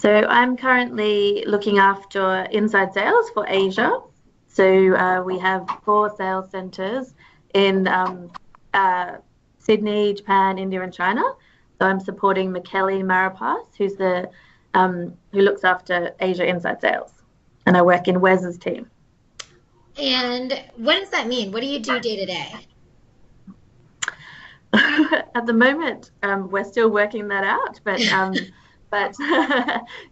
So I'm currently looking after inside sales for Asia. So we have 4 sales centers in uh, Sydney, Japan, India, and China. So I'm supporting Michele Marapas, who looks after Asia inside sales, and I work in Wes's team. And what does that mean? What do you do day to day? At the moment, we're still working that out, but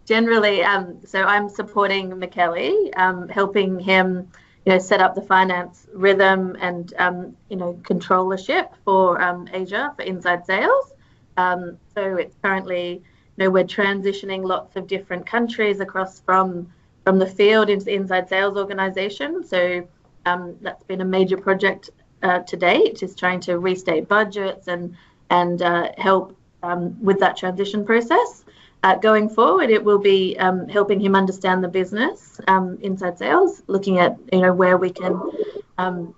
generally, so I'm supporting Michele, helping him, set up the finance rhythm and controllership for Asia for inside sales. So it's currently, we're transitioning lots of different countries across from the field into the inside sales organization. So that's been a major project to date, is trying to restate budgets and help with that transition process. Going forward, it will be helping him understand the business inside sales, looking at where we can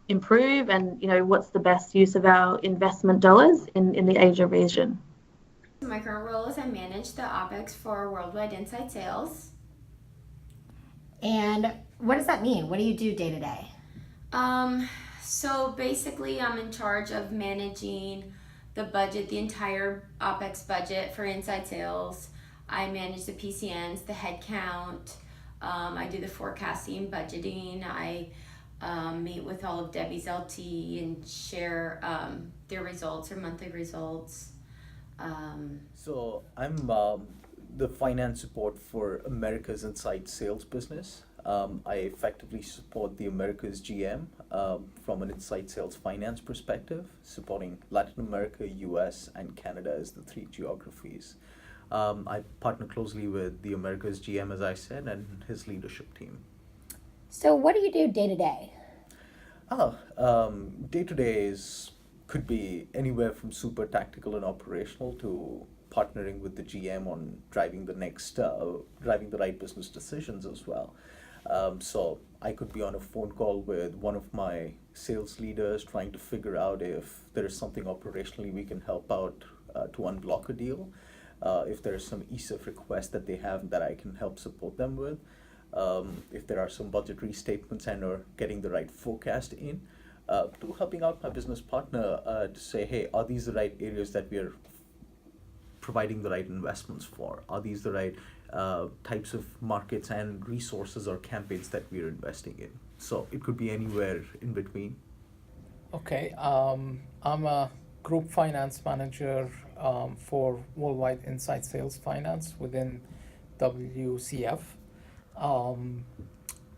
improve and what's the best use of our investment dollars in the Asia region. My current role is I manage the OPEX for worldwide inside sales. And what does that mean? What do you do day to day? So basically, I'm in charge of managing the budget, the entire OPEX budget for inside sales. I manage the PCNs, the head count. I do the forecasting, budgeting. I meet with all of Debbie's LT and share their results or monthly results. So I'm the finance support for America's Inside Sales business. I effectively support the America's GM from an inside sales finance perspective, supporting Latin America, US, and Canada as the 3 geographies. I partner closely with the America's GM, as I said, and his leadership team. So what do you do day to day? Day to day could be anywhere from super tactical and operational to partnering with the GM on driving the right business decisions as well. So I could be on a phone call with one of my sales leaders trying to figure out if there is something operationally we can help out to unblock a deal. If there is some ESIF request that they have that I can help support them with. If there are some budget restatements and or getting the right forecast in. To helping out my business partner to say, hey, are these the right areas that we are providing the right investments for? Are these the right types of markets and resources or campaigns that we are investing in? So it could be anywhere in between. Okay, I'm a group finance manager for Worldwide Inside Sales Finance within WCF.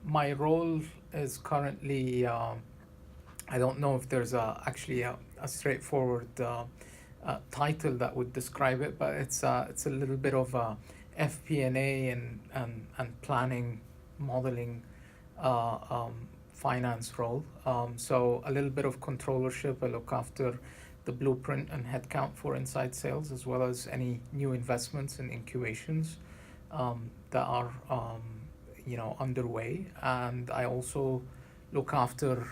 My role is currently, I don't know if there's actually a straightforward title that would describe it, but it's a little bit of a FP&A and planning, modeling finance role. So a little bit of controllership. I look after the blueprint and headcount for inside sales, as well as any new investments and incubations that are underway. And I also look after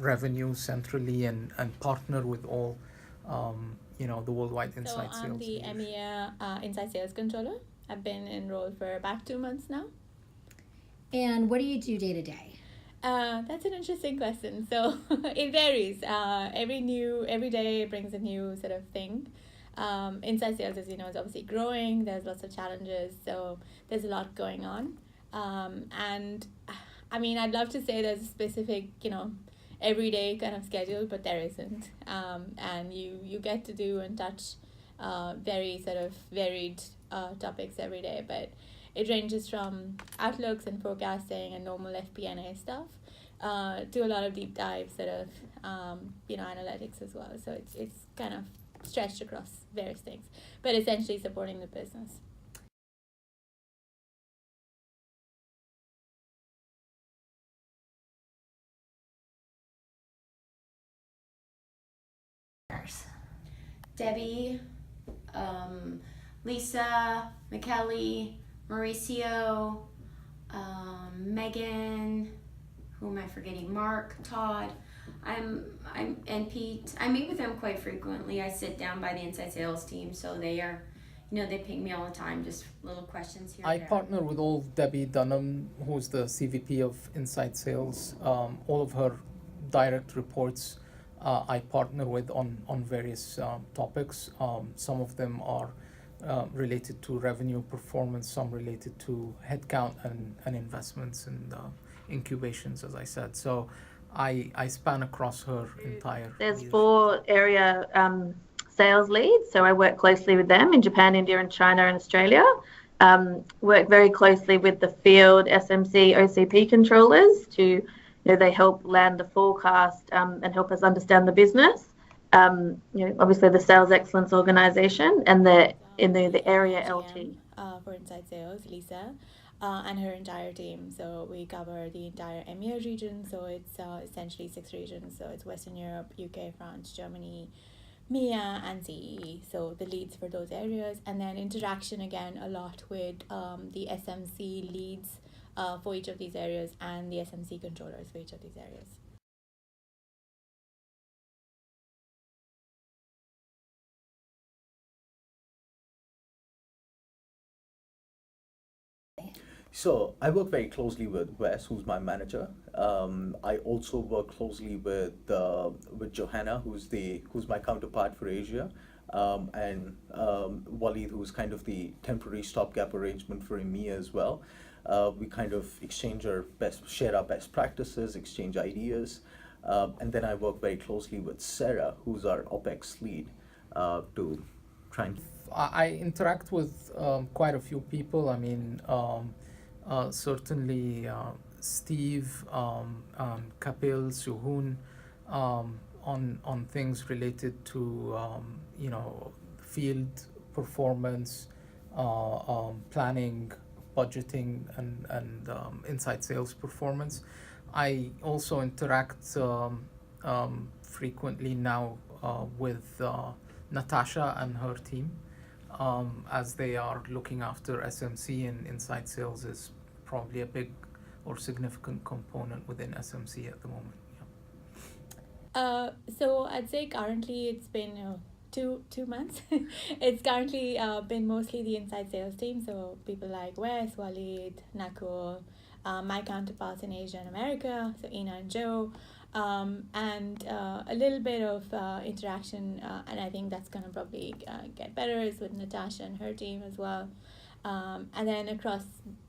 revenue centrally and partner with all the worldwide inside sales. So I'm the EMEA inside sales controller. I've been enrolled for about 2 months now. And what do you do day to day? That's an interesting question. So it varies. Every day brings a new sort of thing. Inside sales, as you know, is obviously growing. There's lots of challenges, so there's a lot going on. And I mean, I'd love to say there's a specific, everyday kind of schedule, but there isn't. And you get to do and touch very sort of varied topics every day, but it ranges from outlooks and forecasting and normal FP&A stuff to a lot of deep dive sort of analytics as well. So it's kind of stretched across various things, but essentially supporting the business. Debbie, Lisa, Michele, Mauricio, Megan, who am I forgetting? Mark, Todd. And Pete. I meet with them quite frequently. I sit down by the inside sales team, so they are, they ping me all the time, just little questions here I and there. partner with all of Debbie Dunham, who's the CVP of Inside Sales. All of her direct reports I partner with on various topics. Some of them are related to revenue performance, some related to headcount and investments and incubations, as I said. So I span across her entire There's leadership. 4 area sales leads, so I work closely with them in Japan, India, and China and Australia. Work very closely with the field SMC, OCP controllers to, they help land the forecast and help us understand the business. Obviously the sales excellence organization and the area LT. For Inside Sales, Lisa, and her entire team. So we cover the entire EMEA region. So it's essentially 6 regions. So it's Western Europe, UK, France, Germany, MEA, and CEE. So the leads for those areas, and then interaction again a lot with the SMC leads for each of these areas and the SMC controllers for each of these areas. So I work very closely with Wes, who's my manager. I also work closely with Johanna, who's my counterpart for Asia, and Walid, who's kind of the temporary stopgap arrangement for EMEA as well. We kind of share our best practices, exchange ideas, and then I work very closely with Sarah, who's our OPEX lead, to try and. I interact with quite a few people. I mean, certainly Steve, Kapil, Suhun, on things related to field performance, planning, budgeting, and inside sales performance. I also interact frequently now with Natasha and her team. As they are looking after SMC, and inside sales is probably a big or significant component within SMC at the moment. So I'd say currently it's been 2 months. It's currently been mostly the inside sales team, so people like Wes, Walid, Nakul, my counterparts in Asia and America, so Ina and Joe, and a little bit of interaction, and I think that's gonna probably get better, is with Natasha and her team as well, and then across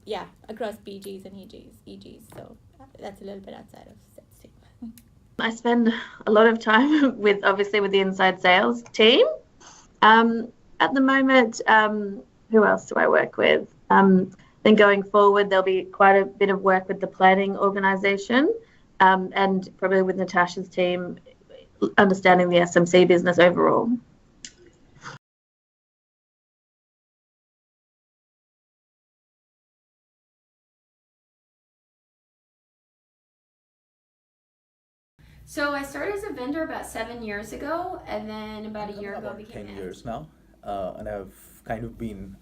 BGs and EGs. So that's a little bit outside of sales team. I spend a lot of time with the inside sales team. At the moment, who else do I work with? Then going forward, there'll be quite a bit of work with the planning organization, and probably with Natasha's team, understanding the SMC business overall. So I started as a vendor about 7 years ago, and then about a year ago became 10 years now, and I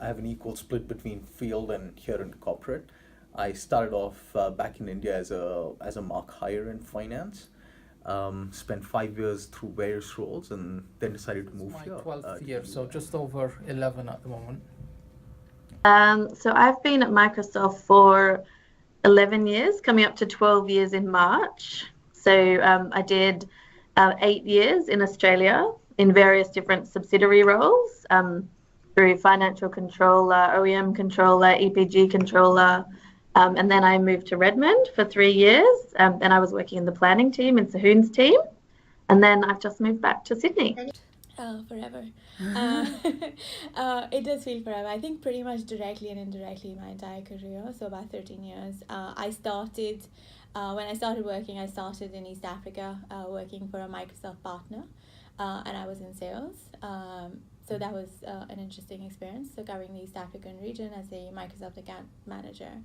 have an equal split between field and here in corporate. I started off back in India as a mark hire in finance. Spent 5 years through various roles, and then decided to move my here. 12th year, so just over 11 at the moment. So I've been at Microsoft for 11 years, coming up to 12 years in March. So I did 8 years in Australia in various different subsidiary roles, through financial controller, OEM controller, EPG controller, and then I moved to Redmond for 3 years, and I was working in the planning team, in Sahun's team, and then I've just moved back to Sydney. Forever. It does feel forever. I think pretty much directly and indirectly my entire career, so about 13 years. When I started working, I started in East Africa, working for a Microsoft partner, and I was in sales. So that was an interesting experience. So covering the East African region as a Microsoft account manager,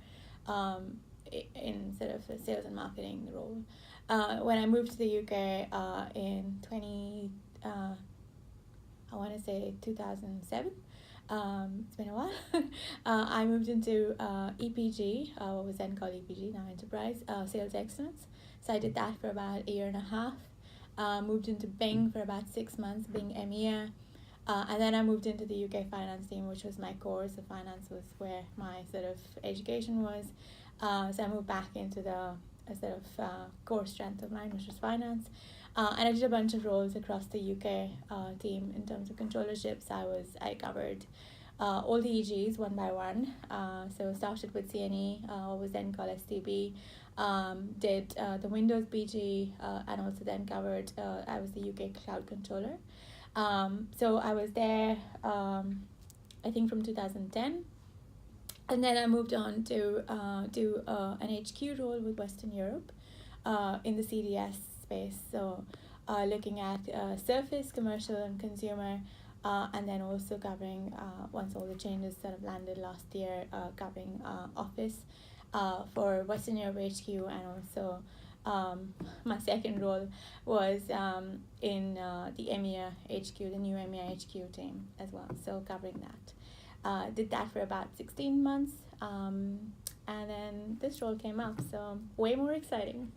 in sort of a sales and marketing role. When I moved to the UK in 2007, it's been a while. I moved into EPG, what was then called EPG, now Enterprise, Sales Excellence. So I did that for about a year and a half. Moved into Bing for about 6 months, Bing EMEA. And then I moved into the UK finance team, which was my core. So finance was where my sort of education was. So I moved back into the sort of core strength of mine, which was finance. And I did a bunch of roles across the UK team in terms of controllerships. I covered all the EGs one by one. So started with CNE, what was then called STB. Did the Windows BG, and also then covered. I was the UK cloud controller. So I was there, I think from 2010, and then I moved on to do an HQ role with Western Europe in the CDS space. So looking at Surface, commercial and consumer, and then also covering, once all the changes sort of landed last year, covering Office for Western Europe HQ, and also my second role was in the EMEA HQ, the new EMEA HQ team as well, so covering that. Did that for about 16 months, and then this role came up, so way more exciting.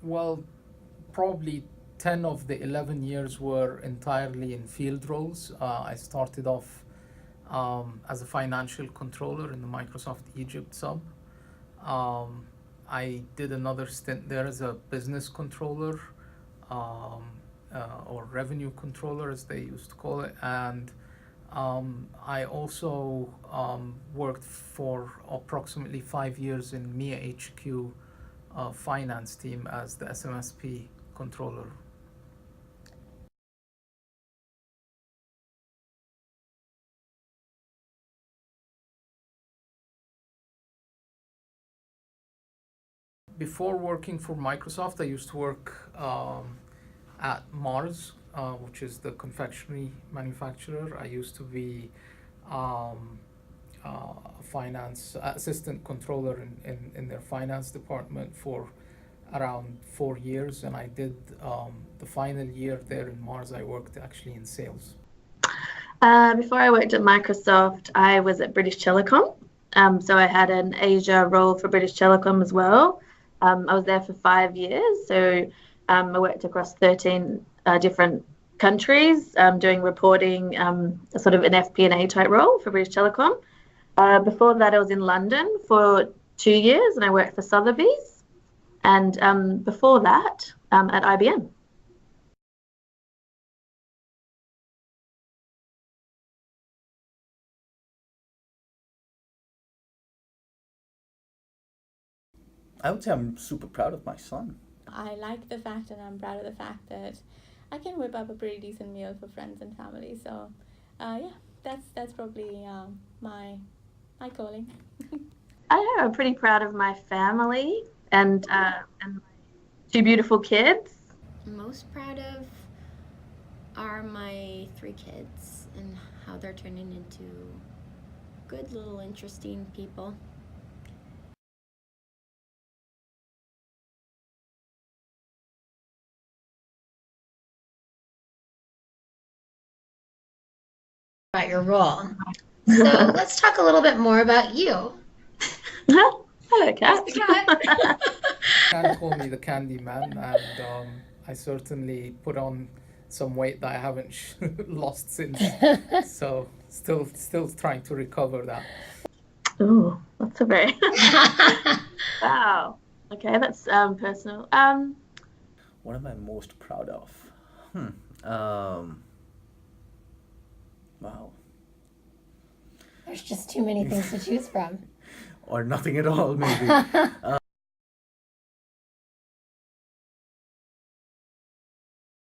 Well, probably 10 of the 11 years were entirely in field roles. I started off as a financial controller in the Microsoft Egypt sub. I did another stint there as a business controller, or revenue controller as they used to call it, and I also worked for approximately 5 years in MIA HQ finance team as the SMSP controller. Before working for Microsoft, I used to work at Mars, which is the confectionery manufacturer. I used to be a finance assistant controller in their finance department for around 4 years, and I did the final year there in Mars, I worked actually in sales. Before I worked at Microsoft, I was at British Telecom. So I had an Asia role for British Telecom as well. I was there for 5 years. So I worked across 13 different countries, doing reporting, sort of an FP&A type role for British Telecom. Before that, I was in London for 2 years, and I worked for Sotheby's. And before that, at IBM. I would say I'm super proud of my son. I like the fact, and I'm proud of the fact that I can whip up a pretty decent meal for friends and family. So, yeah, that's probably my calling. I don't know, I'm pretty proud of my family and my 2 beautiful kids. Most proud of are my 3 kids and how they're turning into good little interesting people. About your role. So let's talk a little bit more about you. Hello, Kat. Can call me the Candy Man, and I certainly put on some weight that I haven't lost since. So still trying to recover that. Oh, that's a very wow. Okay, that's personal. What am I most proud of? Wow. There's just too many things to choose from. Or nothing at all, maybe.